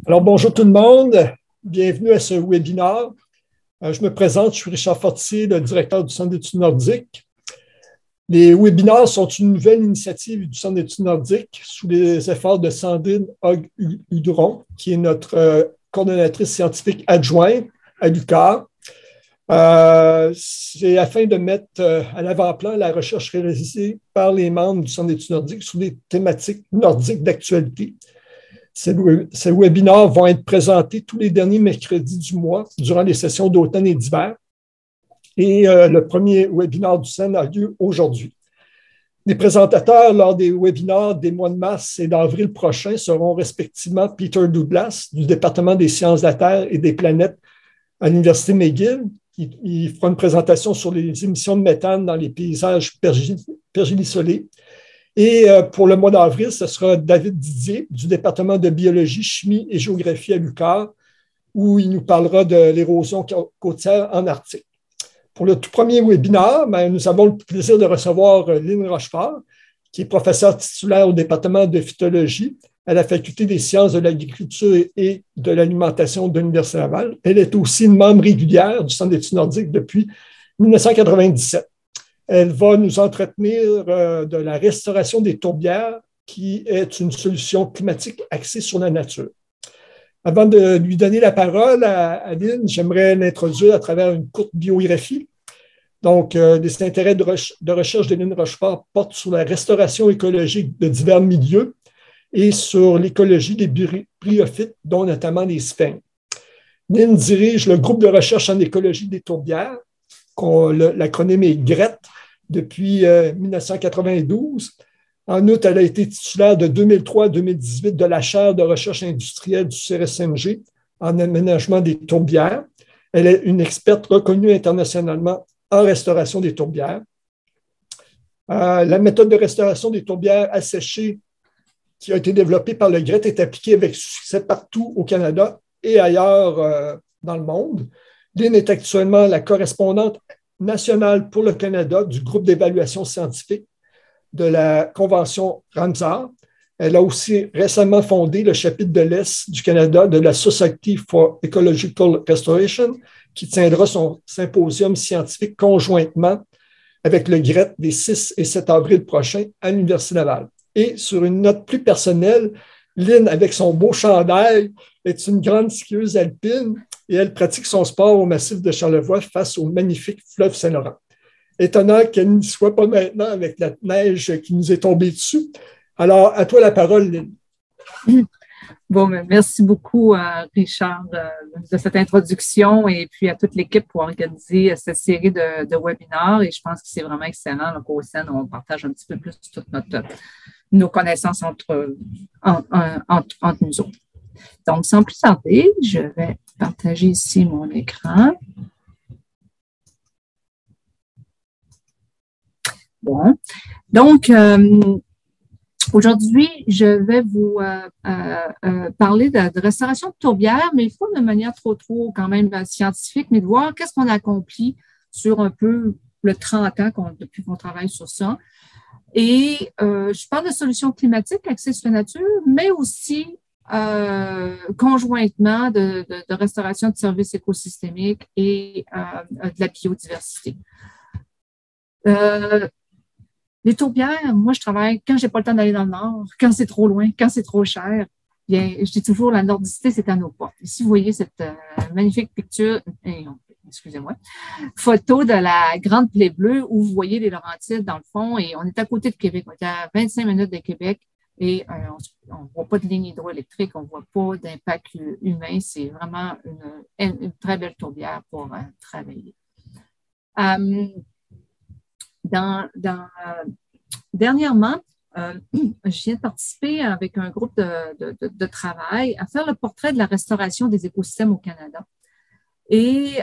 Alors, bonjour tout le monde. Bienvenue à ce webinaire. Je me présente, je suis Richard Fortier, le directeur du Centre d'études nordiques. Les webinaires sont une nouvelle initiative du Centre d'études nordiques sous les efforts de Sandrine Hogg-Udron, qui est notre coordonnatrice scientifique adjointe à l'UQAR. C'est afin de mettre à l'avant-plan la recherche réalisée par les membres du Centre d'études nordiques sur des thématiques nordiques d'actualité. Ces webinaires vont être présentés tous les derniers mercredis du mois durant les sessions d'automne et d'hiver. Et le premier webinaire du CEN a lieu aujourd'hui. Les présentateurs lors des webinaires des mois de mars et d'avril prochains seront respectivement Peter Douglas du département des sciences de la Terre et des planètes à l'Université McGill. Il fera une présentation sur les émissions de méthane dans les paysages pergélisolés. Et pour le mois d'avril, ce sera David Didier du département de biologie, chimie et géographie à l'UQAR, où il nous parlera de l'érosion côtière en Arctique. Pour le tout premier webinaire, nous avons le plaisir de recevoir Lynn Rochefort, qui est professeure titulaire au département de phytologie à la Faculté des sciences de l'agriculture et de l'alimentation de l'Université Laval. Elle est aussi une membre régulière du Centre d'études nordiques depuis 1997. Elle va nous entretenir de la restauration des tourbières, qui est une solution climatique axée sur la nature. Avant de lui donner la parole à Lynn, j'aimerais l'introduire à travers une courte biographie. Donc, les intérêts de recherche de Lynn Rochefort portent sur la restauration écologique de divers milieux et sur l'écologie des bryophytes, dont notamment les sphaignes. Lynn dirige le groupe de recherche en écologie des tourbières, l'acronyme est GRET, depuis 1992. En outre, elle a été titulaire de 2003 à 2018 de la chaire de recherche industrielle du CRSMG en aménagement des tourbières. Elle est une experte reconnue internationalement en restauration des tourbières. La méthode de restauration des tourbières asséchées qui a été développée par le GRET est appliquée avec succès partout au Canada et ailleurs dans le monde. Lynn est actuellement la correspondante nationale pour le Canada du groupe d'évaluation scientifique de la Convention Ramsar. Elle a aussi récemment fondé le chapitre de l'Est du Canada de la Society for Ecological Restoration, qui tiendra son symposium scientifique conjointement avec le GRET des 6 et 7 avril prochains à l'Université Laval. Et sur une note plus personnelle, Lynn, avec son beau chandail, est une grande skieuse alpine et elle pratique son sport au massif de Charlevoix face au magnifique fleuve Saint-Laurent. Étonnant qu'elle n'y soit pas maintenant avec la neige qui nous est tombée dessus. Alors, à toi la parole, Lynn. Bon, merci beaucoup, Richard, de cette introduction et puis à toute l'équipe pour organiser cette série de webinaires. Et je pense que c'est vraiment excellent qu'au CEN, on partage un petit peu plus toutes nos connaissances entre nous autres. Donc, sans plus tarder, je vais partager ici mon écran. Bon, donc, aujourd'hui, je vais vous parler de restauration de tourbières, mais il faut de manière trop quand même scientifique, mais de voir qu'est-ce qu'on a accompli sur un peu le 30 ans depuis qu'on travaille sur ça. Et je parle de solutions climatiques axées sur la nature, mais aussi conjointement de restauration de services écosystémiques et de la biodiversité. Les tourbières, moi, je travaille quand j'ai pas le temps d'aller dans le nord, quand c'est trop loin, quand c'est trop cher. Bien, je dis toujours, la nordicité, c'est à nos portes. Ici, vous voyez cette magnifique picture, excusez-moi, photo de la Grande Plaie Bleue où vous voyez les Laurentides dans le fond et on est à côté de Québec. On est à 25 minutes de Québec et on ne voit pas de ligne hydroélectrique, on ne voit pas d'impact humain. C'est vraiment une très belle tourbière pour travailler. Dernièrement, je viens de participer avec un groupe de travail à faire le portrait de la restauration des écosystèmes au Canada. Et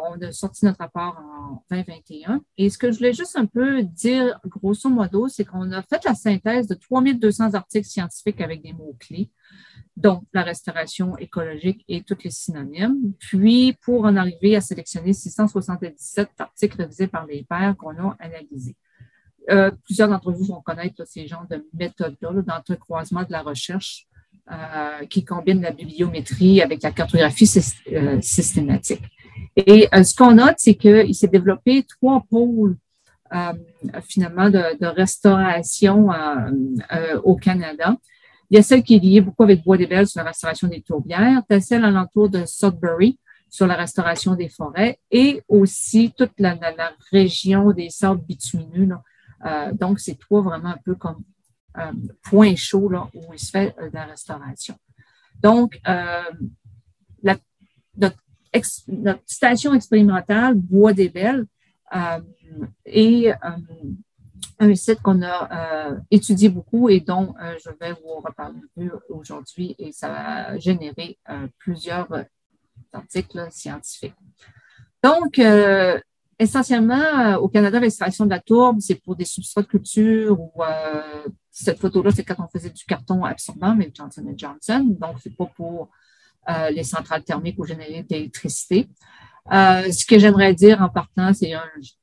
on a sorti notre rapport en 2021. Et ce que je voulais juste un peu dire, grosso modo, c'est qu'on a fait la synthèse de 3200 articles scientifiques avec des mots-clés, dont la restauration écologique et tous les synonymes. Puis, pour en arriver à sélectionner 677 articles révisés par les pairs qu'on a analysés. Plusieurs d'entre vous vont connaître ces genres de méthodes-là, d'entrecroisement de la recherche. qui combine la bibliométrie avec la cartographie systématique. Et ce qu'on note, c'est qu'il s'est développé 3 pôles finalement de restauration au Canada. Il y a celle qui est liée beaucoup avec Bois-des-Belles sur la restauration des tourbières, il y a celle alentour de Sudbury sur la restauration des forêts et aussi toute la région des sables bitumineux. Donc, c'est 3 vraiment un peu comme points chauds là, où il se fait de la restauration. Donc, notre station expérimentale Bois-des-Belles est un site qu'on a étudié beaucoup et dont je vais vous reparler un peu aujourd'hui et ça va générer plusieurs articles scientifiques. Donc, essentiellement, au Canada, l'extraction de la tourbe, c'est pour des substrats de culture ou cette photo-là, c'est quand on faisait du carton absorbant, mais Johnson & Johnson. Donc, c'est pas pour les centrales thermiques ou générer de l'électricité. Ce que j'aimerais dire en partant, c'est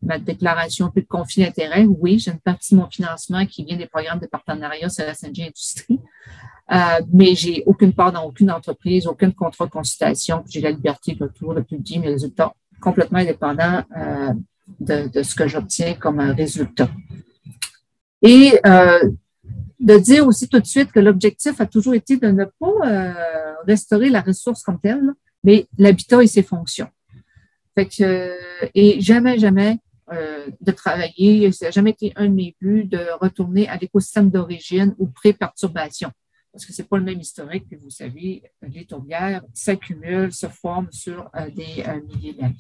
ma déclaration un peu de conflit d'intérêt. Oui, j'ai une partie de mon financement qui vient des programmes de partenariat sur la SNG Industrie, mais j'ai aucune part dans aucune entreprise, aucun contrat de consultation. J'ai la liberté de publier mes résultats complètement indépendants de ce que j'obtiens comme un résultat. Et de dire aussi tout de suite que l'objectif a toujours été de ne pas restaurer la ressource comme telle, mais l'habitat et ses fonctions. Fait que, et jamais de travailler, ça n'a jamais été un de mes buts de retourner à l'écosystème d'origine ou pré-perturbation. Parce que c'est pas le même historique, puis vous savez, les tourbières s'accumulent, se forment sur des milliers d'années.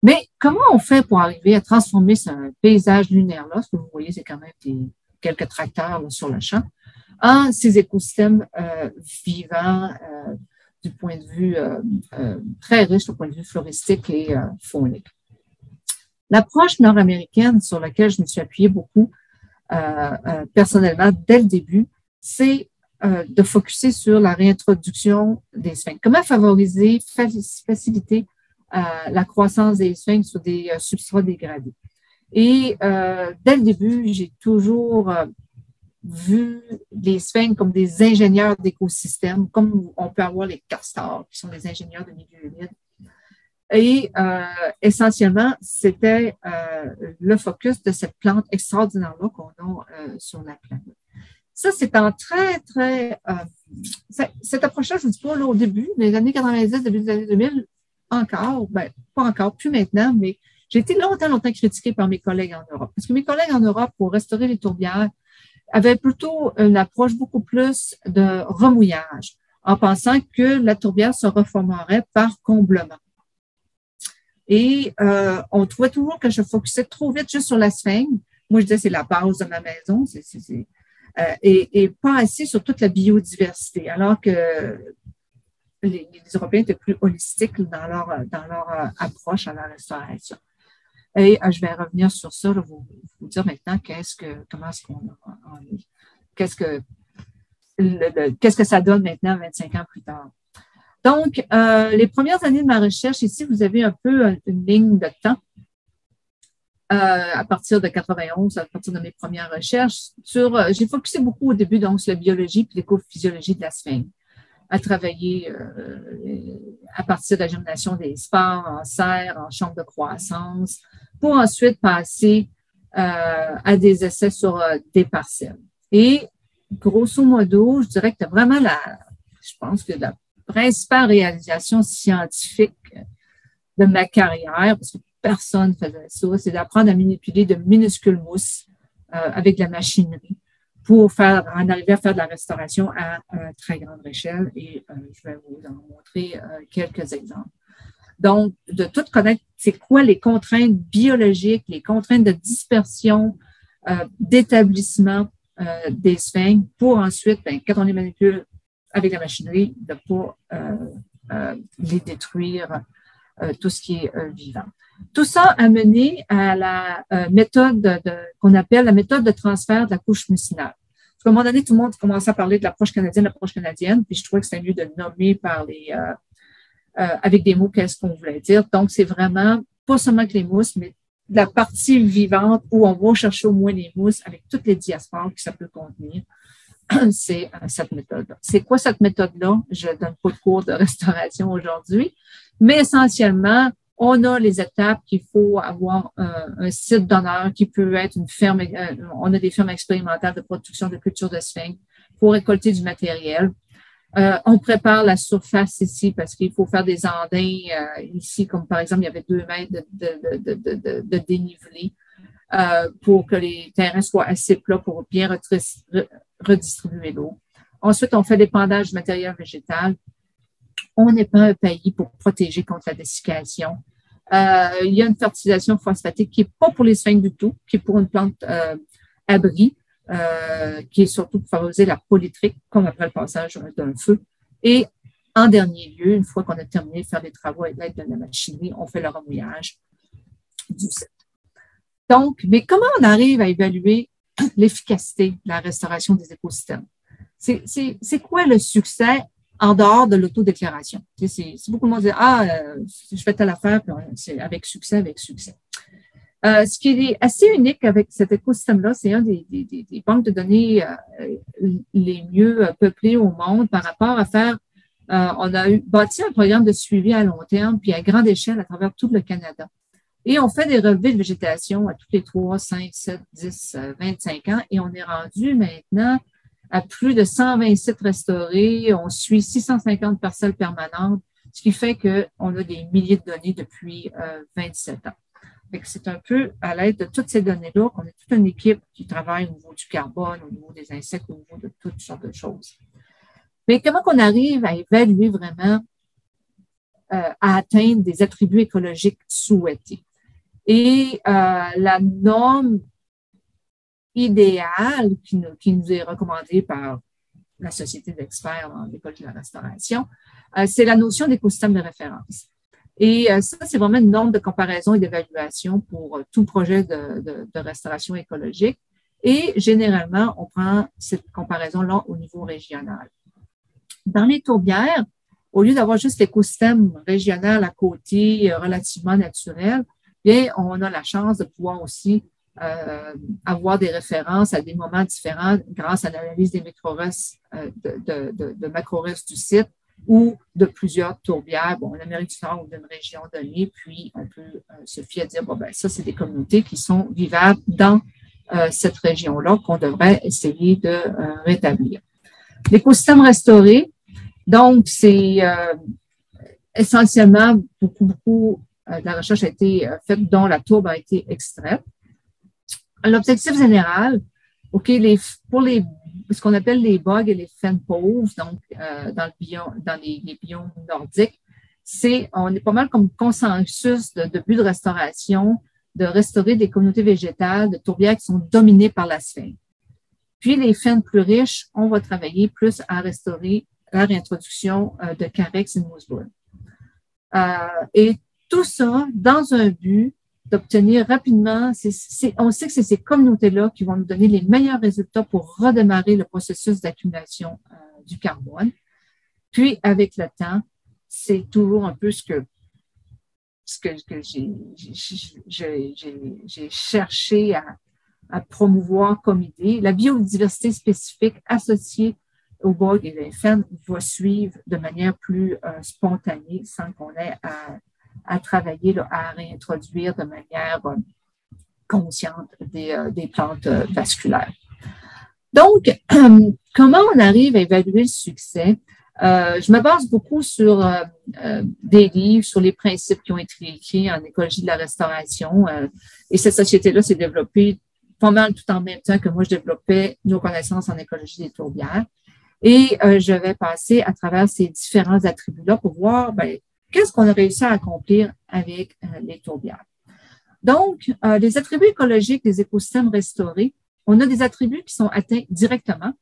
Mais comment on fait pour arriver à transformer ce paysage lunaire-là, ce que vous voyez, c'est quand même quelques tracteurs là, sur le champ, en ces écosystèmes vivants du point de vue très riche au point de vue floristique et faunique. L'approche nord-américaine sur laquelle je me suis appuyée beaucoup personnellement dès le début, c'est de focusser sur la réintroduction des sphinx. Comment favoriser, faciliter la croissance des sphinx sur des substrats dégradés. Et dès le début, j'ai toujours vu les sphinx comme des ingénieurs d'écosystèmes, comme on peut avoir les castors, qui sont des ingénieurs de milieu humide. Et essentiellement, c'était le focus de cette plante extraordinaire-là qu'on a sur la planète. Ça, c'est en cette approche-là, je ne vous dis pas là, au début, les années 90, début des années 2000, encore, pas encore, plus maintenant, mais j'ai été longtemps critiquée par mes collègues en Europe. Parce que mes collègues en Europe, pour restaurer les tourbières, avaient plutôt une approche beaucoup plus de remouillage, en pensant que la tourbière se reformerait par comblement. Et on trouvait toujours que je focusais trop vite juste sur la sphinx. Moi, je disais, c'est la base de ma maison, et pas assez sur toute la biodiversité, alors que les Européens étaient plus holistiques dans leur approche à la restauration. Et je vais revenir sur ça, là, vous dire maintenant comment est-ce qu'on en est. Qu'est-ce que ça donne maintenant 25 ans plus tard. Donc, les premières années de ma recherche, ici, vous avez un peu une ligne de temps. À partir de 91, à partir de mes premières recherches, j'ai focusé beaucoup au début donc sur la biologie et l'écophysiologie de la sphinx, à travailler à partir de la germination des spores en serre, en chambre de croissance, pour ensuite passer à des essais sur des parcelles. Et grosso modo, je dirais que c'est vraiment je pense que la principale réalisation scientifique de ma carrière, parce que personne ne faisait ça, c'est d'apprendre à manipuler de minuscules mousses avec de la machinerie pour en arriver à faire de la restauration à très grande échelle. Et je vais vous en montrer quelques exemples. Donc, de tout connaître, c'est quoi les contraintes biologiques, les contraintes de dispersion, d'établissement des sphinx pour ensuite, quand on les manipule avec la machinerie, de ne pas les détruire, tout ce qui est vivant. Tout ça a mené à la méthode qu'on appelle la méthode de transfert de la couche mucinale. À un moment donné, tout le monde commençait à parler de l'approche canadienne, puis je trouvais que c'était mieux de le nommer avec des mots qu'est-ce qu'on voulait dire. Donc, c'est vraiment pas seulement que les mousses, mais la partie vivante où on va chercher au moins les mousses avec toutes les diaspores que ça peut contenir c'est cette méthode-là. C'est quoi cette méthode-là? Je ne donne pas de cours de restauration aujourd'hui, mais essentiellement, on a les étapes qu'il faut avoir un site d'honneur qui peut être une ferme. On a des fermes expérimentales de production de culture de sphinx pour récolter du matériel. On prépare la surface ici parce qu'il faut faire des andins ici, comme par exemple, il y avait 2 mètres de dénivelé pour que les terrains soient assez plats pour bien redistribuer l'eau. Ensuite, on fait l'épandage du matériel végétal. On épand un paillis pour protéger contre la dessiccation. Il y a une fertilisation phosphatique qui n'est pas pour les sphinx du tout, qui est pour une plante abri, qui est surtout pour favoriser la polytrique, comme après le passage d'un feu. Et en dernier lieu, une fois qu'on a terminé de faire les travaux avec l'aide de la machinerie, on fait le remouillage du site. Donc, mais comment on arrive à évaluer l'efficacité de la restauration des écosystèmes? C'est quoi le succès en dehors de l'autodéclaration? C'est beaucoup de monde qui dit, je fais telle affaire, puis c'est avec succès, avec succès. Ce qui est assez unique avec cet écosystème-là, c'est un des banques de données les mieux peuplées au monde par rapport à faire, on a bâti un programme de suivi à long terme, puis à grande échelle à travers tout le Canada. Et on fait des relevés de végétation à tous les 3, 5, 7, 10, 25 ans, et on est rendu maintenant à plus de 120 sites restaurés. On suit 650 parcelles permanentes, ce qui fait qu'on a des milliers de données depuis 27 ans. C'est un peu à l'aide de toutes ces données-là qu'on a toute une équipe qui travaille au niveau du carbone, au niveau des insectes, au niveau de toutes sortes de choses. Mais comment qu'on arrive à évaluer vraiment, à atteindre des attributs écologiques souhaités? Et la norme idéale qui nous est recommandée par la Société d'experts en écologie de la restauration, c'est la notion d'écosystème de référence. Et ça, c'est vraiment une norme de comparaison et d'évaluation pour tout projet de restauration écologique. Et généralement, on prend cette comparaison-là au niveau régional. Dans les tourbières, au lieu d'avoir juste l'écosystème régional à côté, relativement naturel, bien, on a la chance de pouvoir aussi avoir des références à des moments différents grâce à l'analyse des macrorestes de macrorestes du site ou de plusieurs tourbières, en Amérique du Nord ou d'une région donnée, puis on peut se fier à dire, ça, c'est des communautés qui sont vivables dans cette région-là qu'on devrait essayer de rétablir. L'écosystème restauré, donc, c'est essentiellement beaucoup de la recherche a été faite dont la tourbe a été extraite. L'objectif général, pour ce qu'on appelle les bogs et les fennes pauvres, donc dans les biomes nordiques, on est pas mal comme consensus de but de restauration, de restaurer des communautés végétales, de tourbières qui sont dominées par la sphinx. Puis les fennes plus riches, on va travailler plus à restaurer la réintroduction de carex et de mousseboule. Et tout ça dans un but d'obtenir rapidement, on sait que c'est ces communautés-là qui vont nous donner les meilleurs résultats pour redémarrer le processus d'accumulation du carbone. Puis, avec le temps, c'est toujours un peu ce que j'ai cherché à promouvoir comme idée. La biodiversité spécifique associée au bog et les fennes va suivre de manière plus spontanée sans qu'on ait à travailler, à réintroduire de manière consciente des plantes vasculaires. Donc, comment on arrive à évaluer le succès? Je me base beaucoup sur des livres, sur les principes qui ont été écrits en écologie de la restauration. Et cette société-là s'est développée pas mal tout en même temps que moi, je développais nos connaissances en écologie des tourbières. Et je vais passer à travers ces différents attributs-là pour voir qu'est-ce qu'on a réussi à accomplir avec les tourbières. Donc, les attributs écologiques des écosystèmes restaurés, on a des attributs qui sont atteints directement,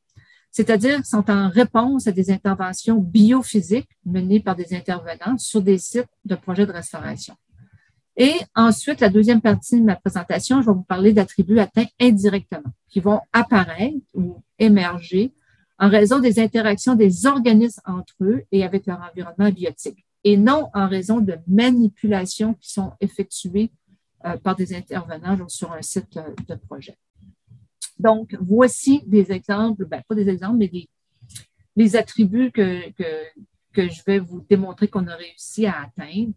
c'est-à-dire qui sont en réponse à des interventions biophysiques menées par des intervenants sur des sites de projets de restauration. Et ensuite, la deuxième partie de ma présentation, je vais vous parler d'attributs atteints indirectement, qui vont apparaître ou émerger en raison des interactions des organismes entre eux et avec leur environnement biotique, et non en raison de manipulations qui sont effectuées par des intervenants sur un site de projet. Donc, voici des exemples, ben, pas des exemples, mais les attributs que je vais vous démontrer qu'on a réussi à atteindre.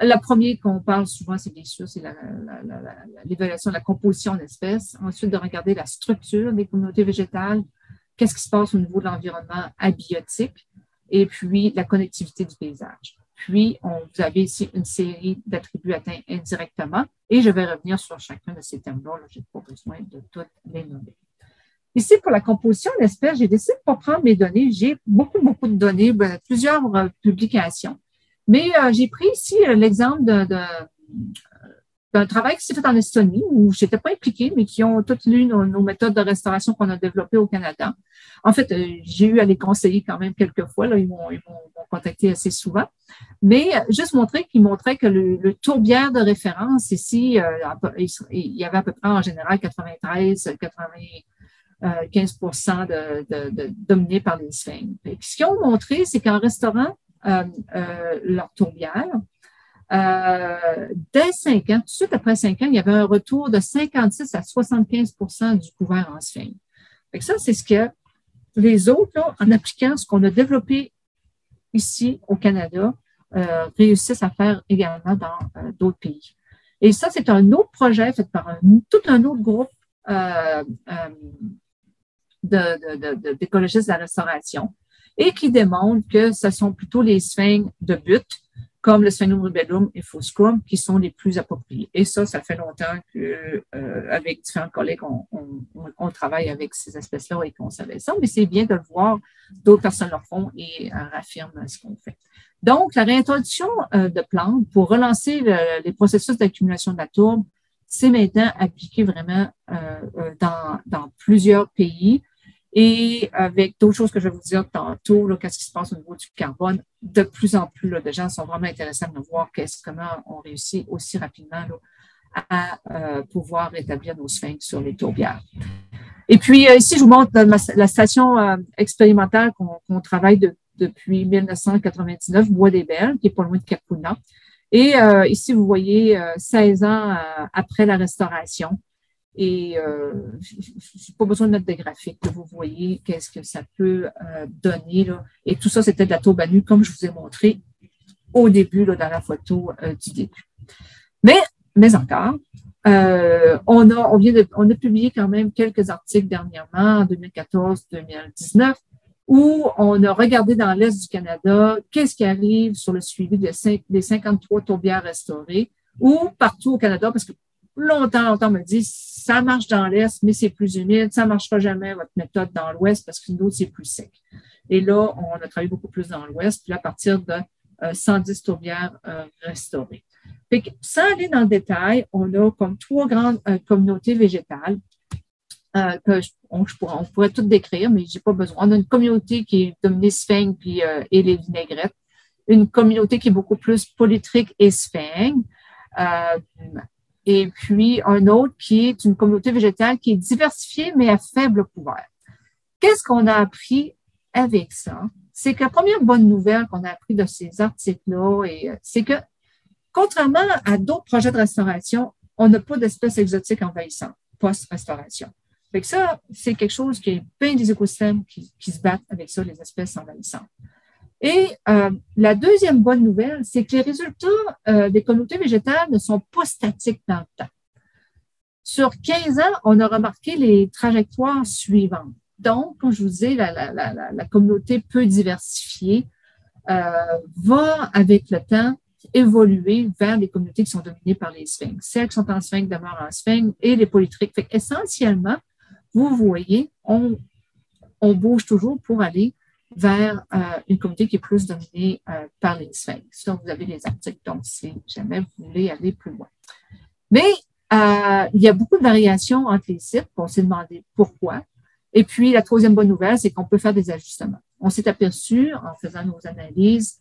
Le premier qu'on parle souvent, c'est bien sûr, c'est l'évaluation de la composition d'espèces. Ensuite, de regarder la structure des communautés végétales, qu'est-ce qui se passe au niveau de l'environnement abiotique, et puis la connectivité du paysage. Puis, vous avez ici une série d'attributs atteints indirectement, et je vais revenir sur chacun de ces thèmes-là. Je n'ai pas besoin de toutes les nommer. Ici, pour la composition d'espèces, j'ai décidé de ne pas prendre mes données. J'ai beaucoup de données, plusieurs publications. Mais j'ai pris ici l'exemple d'un travail qui s'est fait en Estonie, où je n'étais pas impliquée, mais qui ont toutes lu nos méthodes de restauration qu'on a développées au Canada. En fait, j'ai eu à les conseiller quand même quelques fois. Là, ils m'ont contacté assez souvent. Mais juste montrer qu'ils montraient que le tourbière de référence ici, il y avait à peu près en général 15% dominés par les sphinx. Ce qu'ils ont montré, c'est qu'en restaurant leur tourbière, dès 5 ans, tout de suite après 5 ans, il y avait un retour de 56 à 75% du couvert en sphinx. Ça, c'est ce que les autres, là, en appliquant ce qu'on a développé ici au Canada, réussissent à faire également dans d'autres pays. Et ça, c'est un autre projet fait par tout un autre groupe d'écologistes de la restauration et qui démontrent que ce sont plutôt les sphinx de but, comme le Sphagnum rubellum et Fuscum, qui sont les plus appropriés. Et ça fait longtemps que, avec différents collègues, on travaille avec ces espèces-là et qu'on savait ça, mais c'est bien de le voir, d'autres personnes le font et raffirment ce qu'on fait. Donc, la réintroduction de plantes pour relancer les processus d'accumulation de la tourbe, c'est maintenant appliqué vraiment dans plusieurs pays. Et avec d'autres choses que je vais vous dire tantôt, qu'est-ce qui se passe au niveau du carbone, de plus en plus, de gens sont vraiment intéressés à voir comment on réussit aussi rapidement à pouvoir rétablir nos sphinx sur les tourbières. Et puis, ici, je vous montre la station expérimentale qu'on travaille depuis 1999, Bois-des-Belles, qui est pas loin de Capuna. Et ici, vous voyez 16 ans après la restauration. Et je n'ai pas besoin de mettre des graphiques. Là, vous voyez qu'est-ce que ça peut donner. Là. Et tout ça, c'était de la tourbe à nu, comme je vous ai montré au début, là, dans la photo du début. Mais encore, on a publié quand même quelques articles dernièrement, en 2014-2019, où on a regardé dans l'Est du Canada qu'est-ce qui arrive sur le suivi des 53 tourbières restaurées, ou partout au Canada, parce que longtemps, on me dit, ça marche dans l'Est, mais c'est plus humide, ça ne marchera jamais votre méthode dans l'Ouest parce que l'autre, c'est plus sec. Et là, on a travaillé beaucoup plus dans l'Ouest, puis à partir de 110 tourbières restaurées. Fait que, sans aller dans le détail, on a comme 3 grandes communautés végétales que on pourrait toutes décrire, mais j'ai pas besoin. On a une communauté qui est dominée sphinx et les vinaigrettes, une communauté qui est beaucoup plus polytrique et sphinx, et puis un autre qui est une communauté végétale qui est diversifiée, mais à faible couvert. Qu'est-ce qu'on a appris avec ça? C'est que la première bonne nouvelle qu'on a appris de ces articles-là, c'est que, contrairement à d'autres projets de restauration, on n'a pas d'espèces exotiques envahissantes post-restauration. Fait que ça, c'est quelque chose qui est bien des écosystèmes qui se battent avec ça, les espèces envahissantes. Et la deuxième bonne nouvelle, c'est que les résultats des communautés végétales ne sont pas statiques dans le temps. Sur 15 ans, on a remarqué les trajectoires suivantes. Donc, comme je vous disais, la communauté peu diversifiée va, avec le temps, évoluer vers les communautés qui sont dominées par les sphinx. Celles qui sont en sphinx demeurent en sphinx et les polytriques. Fait essentiellement, vous voyez, on bouge toujours pour aller vers une communauté qui est plus dominée par les sphinx. Donc, vous avez les articles, donc si jamais vous voulez aller plus loin. Mais il y a beaucoup de variations entre les sites. On s'est demandé pourquoi. Et puis, la troisième bonne nouvelle, c'est qu'on peut faire des ajustements. On s'est aperçu, en faisant nos analyses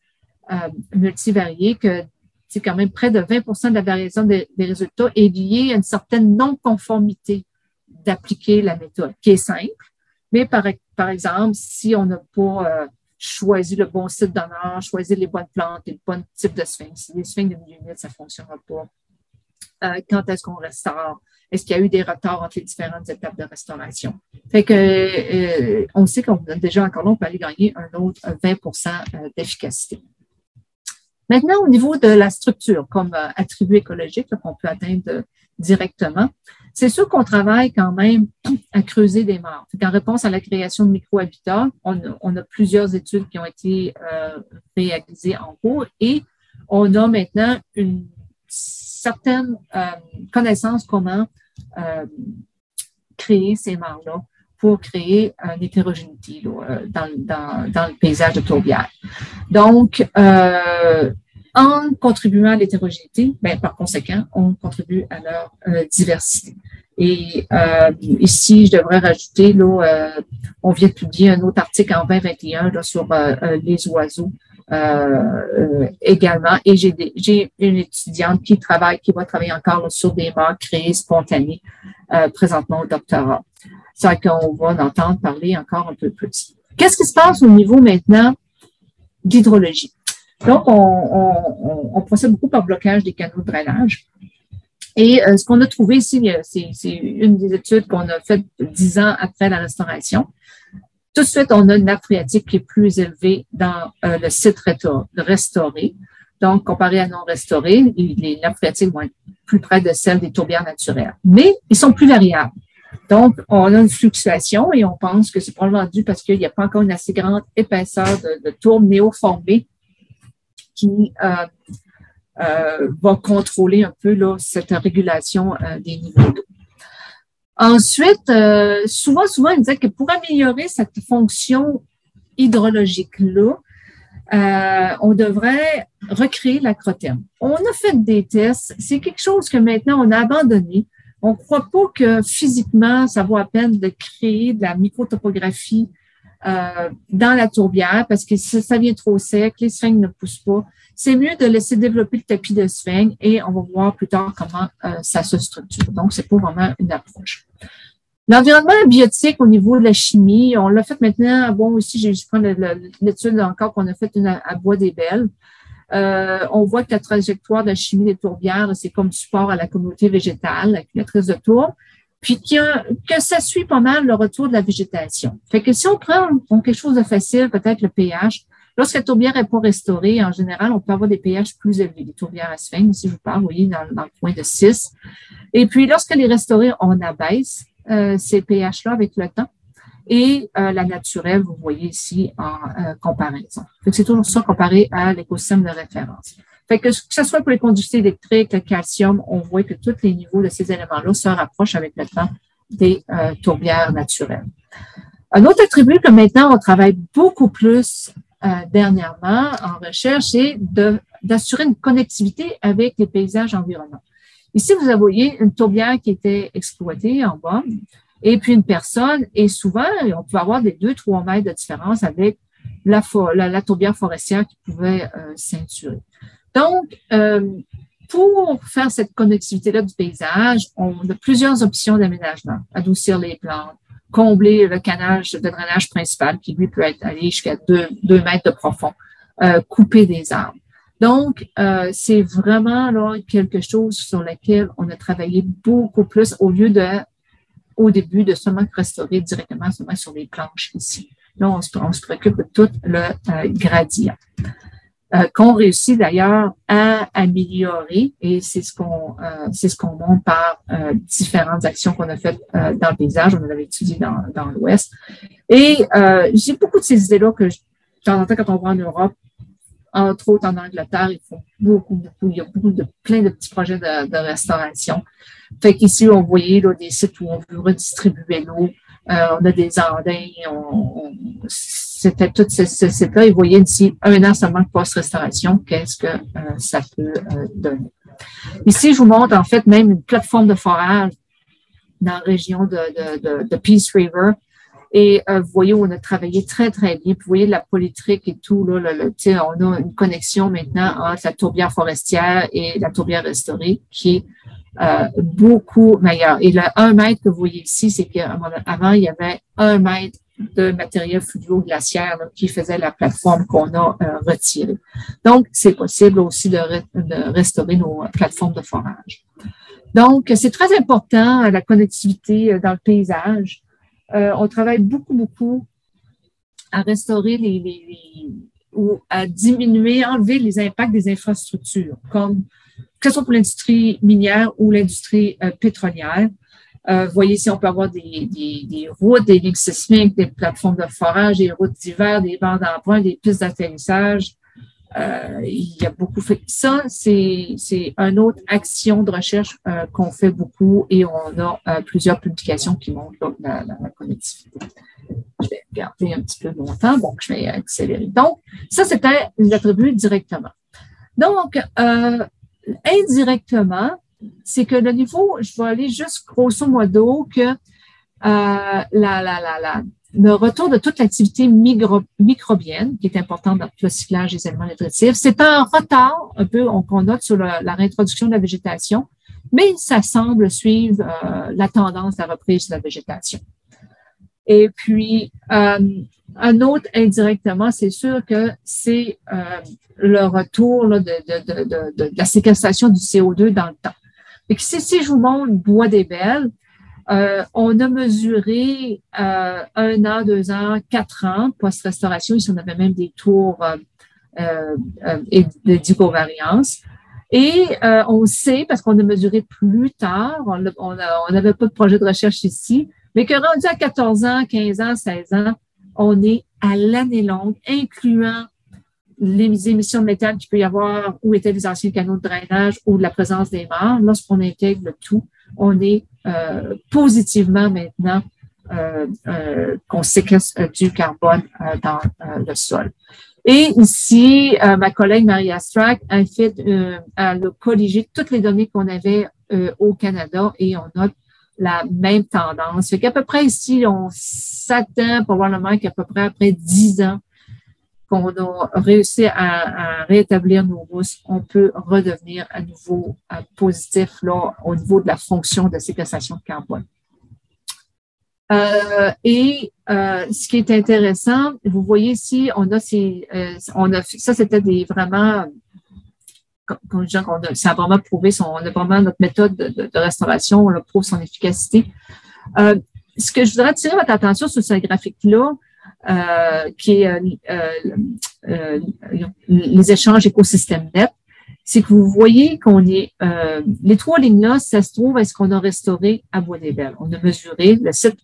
multivariées, que c'est quand même près de 20% de la variation des résultats est liée à une certaine non-conformité d'appliquer la méthode, qui est simple. Mais par exemple, si on n'a pas choisi le bon site d'honneur, choisi les bonnes plantes et le bon type de sphinx, les sphinx de milieu humide, ça ne fonctionnera pas quand est-ce qu'on restaure, est-ce qu'il y a eu des retards entre les différentes étapes de restauration. Fait que on sait qu'on a déjà encore là, on peut aller gagner un autre 20 d'efficacité. Maintenant, au niveau de la structure, comme attribut écologique qu'on peut atteindre directement, c'est sûr qu'on travaille quand même à creuser des mares. En réponse à la création de micro-habitats, on a plusieurs études qui ont été réalisées en cours et on a maintenant une certaine connaissance comment créer ces mares-là pour créer une hétérogénéité dans le paysage de tourbière. Donc, en contribuant à l'hétérogénéité, par conséquent, on contribue à leur diversité. Et ici, je devrais rajouter, on vient de publier un autre article en 2021 sur les oiseaux également. Et j'ai une étudiante qui va travailler encore sur des mares créées spontanées présentement au doctorat. C'est qu'on va en entendre parler encore un peu plus. Qu'est-ce qui se passe au niveau maintenant d'hydrologie? Donc, on procède beaucoup par blocage des canaux de drainage. Et ce qu'on a trouvé ici, c'est une des études qu'on a faites 10 ans après la restauration. Tout de suite, on a une nappe phréatique qui est plus élevée dans le site restauré. Donc, comparé à non restauré, les nappes phréatiques vont être plus près de celles des tourbières naturelles. Mais ils sont plus variables. Donc, on a une fluctuation et on pense que c'est probablement dû parce qu'il n'y a pas encore une assez grande épaisseur de tourbe néoformée qui va contrôler un peu cette régulation des niveaux d'eau. Ensuite, souvent, il disait que pour améliorer cette fonction hydrologique-là, on devrait recréer l'acrotherme. On a fait des tests. C'est quelque chose que maintenant, on a abandonné. On ne croit pas que physiquement, ça vaut la peine de créer de la microtopographie dans la tourbière parce que ça vient trop sec, les sphènes ne poussent pas. C'est mieux de laisser développer le tapis de sphènes et on va voir plus tard comment ça se structure. Donc, c'est pas vraiment une approche. L'environnement biotique au niveau de la chimie, on l'a fait maintenant. Bon, ici, je prends l'étude encore qu'on a faite à Bois-des-Belles. On voit que la trajectoire de la chimie des tourbières, c'est comme support à la communauté végétale, la maîtrise de tourbe, puis que ça suit pas mal le retour de la végétation. Fait que si on prend quelque chose de facile, peut-être le pH, lorsque la tourbière n'est pas restaurée, en général, on peut avoir des pH plus élevés. Les tourbières à sphènes, ici je vous parle, vous voyez, dans le point de 6. Et puis, lorsqu'elle est restaurée, on abaisse ces pH-là avec le temps. Et la naturelle, vous voyez ici en comparaison. Fait que c'est toujours ça comparé à l'écosystème de référence. Fait que ce soit pour les conductivités électriques, le calcium, on voit que tous les niveaux de ces éléments-là se rapprochent avec le temps des tourbières naturelles. Un autre attribut que maintenant on travaille beaucoup plus dernièrement en recherche, c'est d'assurer une connectivité avec les paysages environnants. Ici, vous voyez une tourbière qui était exploitée en bas, et puis une personne, et souvent, on peut avoir des 2-3 mètres de différence avec la tourbière forestière qui pouvait ceinturer. Donc, pour faire cette connectivité-là du paysage, on a plusieurs options d'aménagement. Adoucir les plantes, combler le canal de drainage principal qui, lui, peut aller jusqu'à 2 mètres de profond, couper des arbres. Donc, c'est vraiment là quelque chose sur lequel on a travaillé beaucoup plus au lieu au début de seulement restaurer directement seulement sur les planches ici. Là, on se préoccupe de tout le gradient. Qu'on réussit d'ailleurs à améliorer et c'est ce qu'on montre par différentes actions qu'on a faites dans le paysage. On avait étudié dans l'Ouest. Et j'ai beaucoup de ces idées-là que de temps en temps, quand on va en Europe, entre autres en Angleterre, il y a plein de petits projets de restauration. Fait qu'ici, on voyait là, des sites où on veut redistribuer l'eau. On a des andins, c'était tout ce site-là. Ils voyaient d'ici 1 an seulement de post-restauration, qu'est-ce que ça peut donner. Ici, je vous montre en fait même une plateforme de forage dans la région de Peace River. Et vous voyez où on a travaillé très, très bien. Puis vous voyez la polytrique et tout. Là, on a une connexion maintenant entre la tourbière forestière et la tourbière restaurée qui est beaucoup meilleure. Et le 1 mètre que vous voyez ici, c'est qu'avant, il y avait 1 mètre de matériel fluvio-glaciaire qui faisait la plateforme qu'on a retirée. Donc, c'est possible aussi de restaurer nos plateformes de forage. Donc, c'est très important, la connectivité dans le paysage. On travaille beaucoup à restaurer ou à diminuer, enlever les impacts des infrastructures, comme que ce soit pour l'industrie minière ou l'industrie pétrolière. Vous voyez ici, on peut avoir des routes, des lignes sismiques, des plateformes de forage, des routes d'hiver, des bancs d'emprunt, des pistes d'atterrissage. Il y a beaucoup fait. Ça, c'est une autre action de recherche qu'on fait beaucoup et on a plusieurs publications qui montrent là, la connectivité. Je vais garder un petit peu mon temps, donc je vais accélérer. Donc, ça, c'était l'attribut directement. Donc, indirectement, c'est que le niveau, je vais aller juste grosso modo que le retour de toute l'activité microbienne, qui est importante dans le cyclage des éléments nutritifs, c'est un retard un peu qu'on note sur la réintroduction de la végétation, mais ça semble suivre la tendance de la reprise de la végétation. Et puis, un autre indirectement, c'est sûr que c'est le retour là, de la séquestration du CO2 dans le temps. Et si je vous montre Bois des Belles, on a mesuré 1 an, 2 ans, 4 ans post-restauration. Ici, on avait même des tours d'icovariance. Et on sait, parce qu'on a mesuré plus tard, on n'avait pas de projet de recherche ici, mais que rendu à 14 ans, 15 ans, 16 ans, on est à l'année longue, incluant les émissions de méthane qu'il peut y avoir, où étaient les anciens canaux de drainage ou de la présence des mares. Lorsqu'on intègre le tout, on est positivement maintenant qu'on séquestre du carbone dans le sol. Et ici, ma collègue Maria Strack a fait, elle a colligé toutes les données qu'on avait au Canada et on note la même tendance. Fait qu'à peu près ici, on s'attend probablement qu'à peu près après 10 ans qu'on a réussi à rétablir nos rousses, on peut redevenir à nouveau positif là, au niveau de la fonction de séquestration de carbone. Ce qui est intéressant, vous voyez ici, ça c'était vraiment, comme je dis, ça a vraiment prouvé on a vraiment notre méthode de restauration, on prouve son efficacité. Ce que je voudrais attirer votre attention sur ce graphique-là, qui est les échanges écosystèmes nets, c'est que vous voyez qu'on est, les 3 lignes-là, ça se trouve à ce qu'on a restauré à Bois des Belles. On a mesuré le site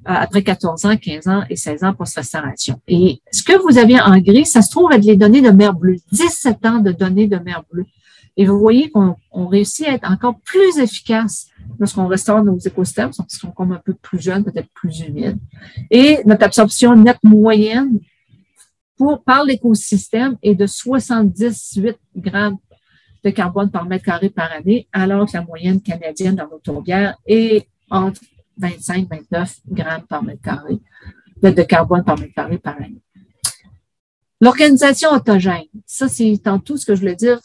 après 14 ans, 15 ans et 16 ans post-restauration. Et ce que vous avez en gris, ça se trouve être les données de mer bleue, 17 ans de données de mer bleue. Et vous voyez qu'on réussit à être encore plus efficace lorsqu'on restaure nos écosystèmes, qui sont comme un peu plus jeunes, peut-être plus humides. Et notre absorption nette moyenne par l'écosystème est de 78 grammes de carbone par mètre carré par année, alors que la moyenne canadienne dans nos tourbières est entre 25-29 grammes par mètre carré de carbone par mètre carré par année. L'organisation autogène, ça c'est tantôt ce que je voulais dire.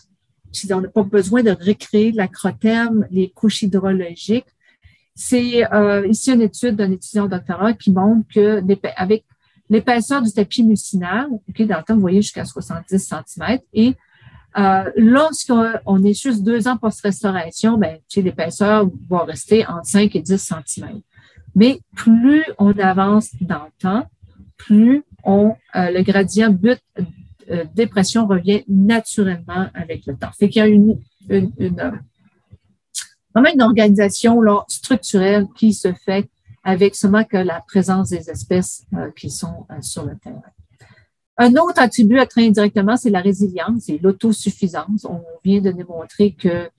On n'a pas besoin de recréer l'acrotème, les couches hydrologiques. C'est ici une étude d'un étudiant doctorat qui montre que avec l'épaisseur du tapis mucinal, okay, dans le temps, vous voyez jusqu'à 70 cm, et lorsqu'on est juste 2 ans post-restauration, l'épaisseur va rester entre 5 et 10 cm. Mais plus on avance dans le temps, plus le gradient but dépression revient naturellement avec le temps. Fait qu'il y a vraiment une organisation là, structurelle qui se fait avec seulement que la présence des espèces qui sont sur le terrain. Un autre attribut à très indirectement, c'est la résilience et l'autosuffisance. On vient de démontrer que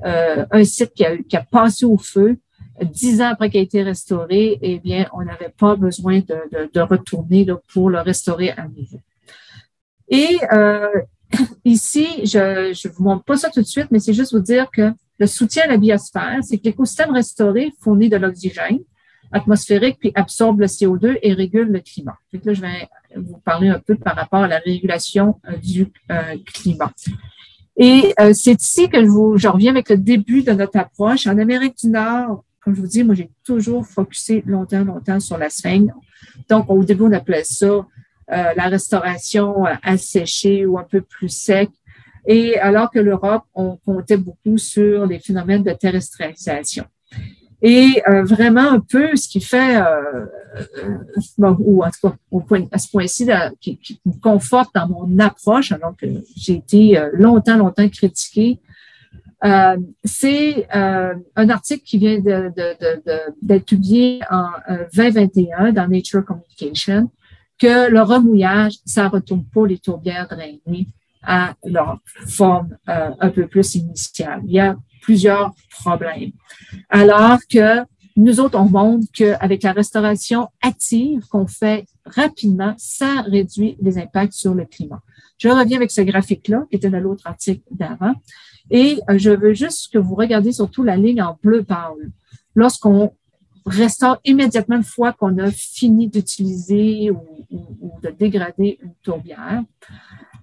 un site qui a passé au feu 10 ans après qu'il a été restauré, eh bien, on n'avait pas besoin de retourner là, pour le restaurer à nouveau. Et ici, je vous montre pas ça tout de suite, mais c'est juste vous dire que le soutien à la biosphère, c'est que l'écosystème restauré fournit de l'oxygène atmosphérique puis absorbe le CO2 et régule le climat. Donc là, je vais vous parler un peu par rapport à la régulation du climat. Et c'est ici que je reviens avec le début de notre approche. En Amérique du Nord, comme je vous dis, moi, j'ai toujours focusé longtemps sur la sphène. Donc, au début, on appelait ça la restauration asséchée ou un peu plus sec. Et alors que l'Europe, on comptait beaucoup sur les phénomènes de terrestrialisation. Et vraiment un peu ce qui fait, bon, ou en tout cas à ce point-ci, qui me conforte dans mon approche, alors que j'ai été longtemps critiquée, c'est un article qui vient d'être publié en 2021 dans Nature Communication, que le remouillage, ça retourne pas les tourbières drainées à leur forme un peu plus initiale. Il y a plusieurs problèmes. Alors que nous autres, on montre qu'avec la restauration active qu'on fait rapidement, ça réduit les impacts sur le climat. Je reviens avec ce graphique-là, qui était dans l'autre article d'avant, et je veux juste que vous regardiez surtout la ligne en bleu pâle. Lorsqu'on restaure immédiatement une fois qu'on a fini d'utiliser ou de dégrader une tourbière.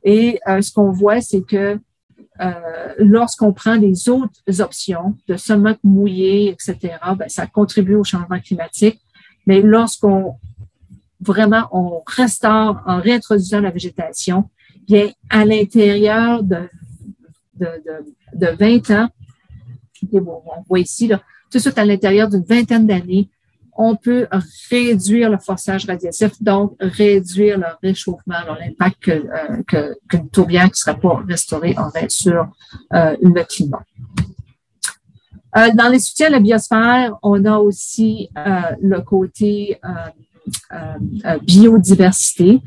Et ce qu'on voit, c'est que lorsqu'on prend les autres options de seulement mouiller, etc., ben, ça contribue au changement climatique. Mais lorsqu'on vraiment on restaure en réintroduisant la végétation, bien à l'intérieur de 20 ans, et bon, on voit ici, là, tout de suite à l'intérieur d'une vingtaine d'années, on peut réduire le forçage radiatif, donc réduire le réchauffement, l'impact qu'une tourbière qui ne serait pas restaurée aurait sur le climat. Dans les soutiens à la biosphère, on a aussi le côté biodiversité.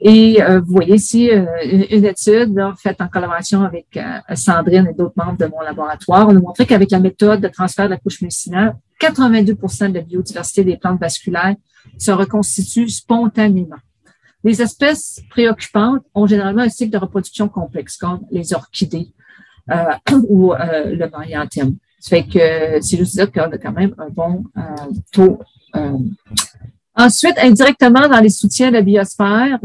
Et vous voyez ici une étude là, faite en collaboration avec Sandrine et d'autres membres de mon laboratoire. On a montré qu'avec la méthode de transfert de la couche mucinaire, 82 de la biodiversité des plantes vasculaires se reconstitue spontanément. Les espèces préoccupantes ont généralement un cycle de reproduction complexe, comme les orchidées ou le marianthème. Ça fait que c'est juste dire qu'on a quand même un bon taux. Ensuite, indirectement, dans les soutiens de la biosphère,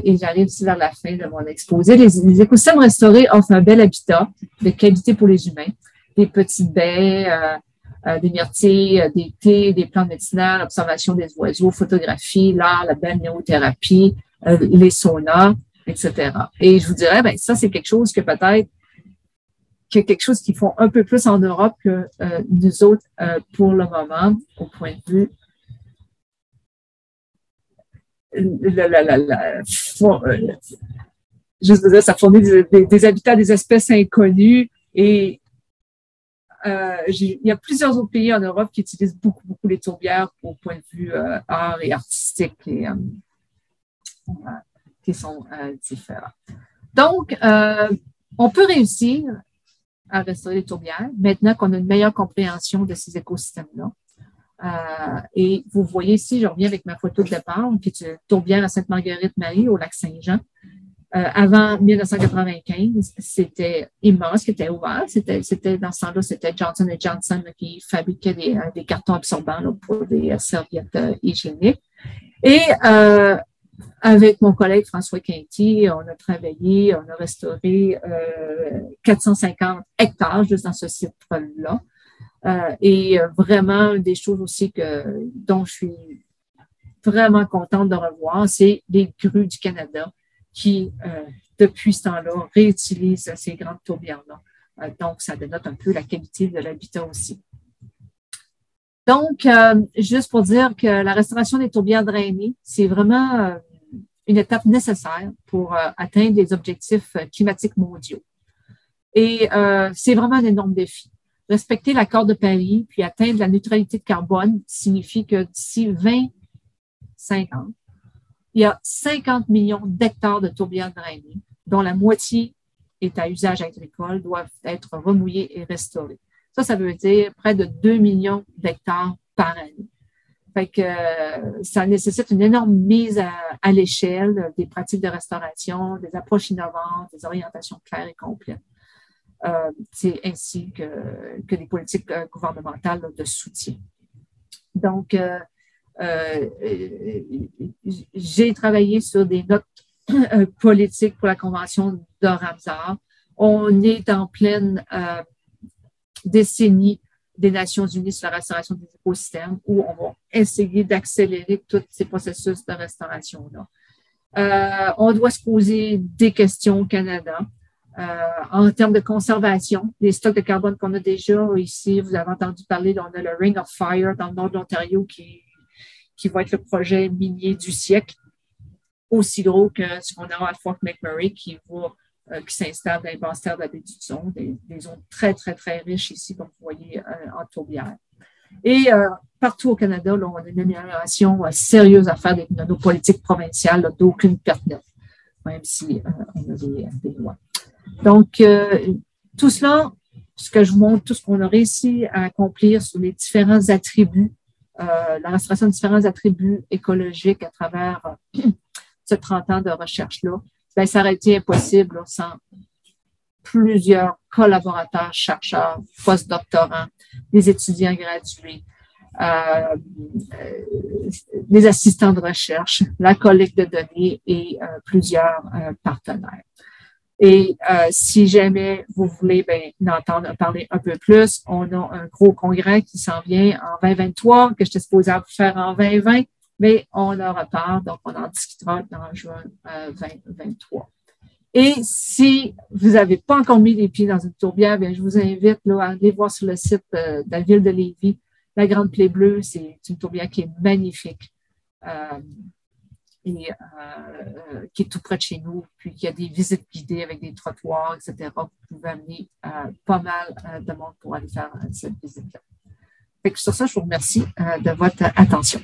et j'arrive ici vers la fin de mon exposé, les écosystèmes restaurés offrent un bel habitat de qualité pour les humains. Des petites baies, des myrtilles, des thés, des plantes médicinales, l'observation des oiseaux, photographie, l'art, la balnéothérapie, les saunas, etc. Et je vous dirais, ben ça, c'est quelque chose que peut-être quelque chose qu'ils font un peu plus en Europe que nous autres pour le moment, au point de vue juste de dire, ça fournit des habitats des espèces inconnues et il y a plusieurs autres pays en Europe qui utilisent beaucoup les tourbières au point de vue art et artistique et qui sont différents. Donc, on peut réussir à restaurer les tourbières maintenant qu'on a une meilleure compréhension de ces écosystèmes-là. Et vous voyez ici, je reviens avec ma photo de départ, qui est une tourbière à Sainte-Marguerite-Marie au lac Saint-Jean. Avant 1995, c'était immense, qui était ouvert. C'était dans ce temps-là, c'était Johnson & Johnson qui fabriquait des cartons absorbants là, pour des serviettes hygiéniques. Et avec mon collègue François Quinty, on a travaillé, on a restauré 450 hectares juste dans ce site-là. Et vraiment, des choses aussi dont je suis vraiment contente de revoir, c'est les grues du Canada qui, depuis ce temps-là, réutilisent ces grandes tourbières-là. Donc, ça dénote un peu la qualité de l'habitat aussi. Donc, juste pour dire que la restauration des tourbières drainées, c'est vraiment une étape nécessaire pour atteindre les objectifs climatiques mondiaux. Et c'est vraiment un énorme défi. Respecter l'accord de Paris puis atteindre la neutralité de carbone signifie que d'ici 2050, il y a 50 millions d'hectares de tourbières drainées, dont la moitié est à usage agricole, doivent être remouillés et restaurés. Ça veut dire près de 2 millions d'hectares par année. Fait que ça nécessite une énorme mise à l'échelle des pratiques de restauration, des approches innovantes, des orientations claires et complètes. C'est ainsi que des politiques gouvernementales de soutien. Donc, j'ai travaillé sur des notes politiques pour la Convention de Ramsar. On est en pleine décennie des Nations unies sur la restauration des écosystèmes où on va essayer d'accélérer tous ces processus de restauration-là. On doit se poser des questions au Canada. En termes de conservation, les stocks de carbone qu'on a déjà ici, vous avez entendu parler, on a le Ring of Fire dans le nord de l'Ontario qui va être le projet minier du siècle, aussi gros que ce qu'on a à Fort McMurray qui s'installe dans les basses terres de la baie du Son, des zones très, très, très riches ici, comme vous voyez en tourbière. Et partout au Canada, là, on a une amélioration sérieuse à faire de nos politiques provinciales, d'aucune perte nette, même si on a des lois. Donc, tout cela, ce que je vous montre, tout ce qu'on a réussi à accomplir sur les différents attributs, la restauration de différents attributs écologiques à travers ce 30 ans de recherche-là, ben, ça aurait été impossible là, sans plusieurs collaborateurs, chercheurs, postdoctorants, des étudiants gradués, des assistants de recherche, la collecte de données et plusieurs partenaires. Et si jamais vous voulez en entendre parler un peu plus, on a un gros congrès qui s'en vient en 2023, que j'étais supposée vous faire en 2020, mais on en repart, donc on en discutera en juin 2023. Et si vous n'avez pas encore mis les pieds dans une tourbière, bien, je vous invite là, à aller voir sur le site de la ville de Lévis. La Grande Plaie Bleue, c'est une tourbière qui est magnifique. Qui est tout près de chez nous, puis qui a des visites guidées avec des trottoirs, etc. Vous pouvez amener pas mal de monde pour aller faire cette visite-là. Sur ça, je vous remercie de votre attention.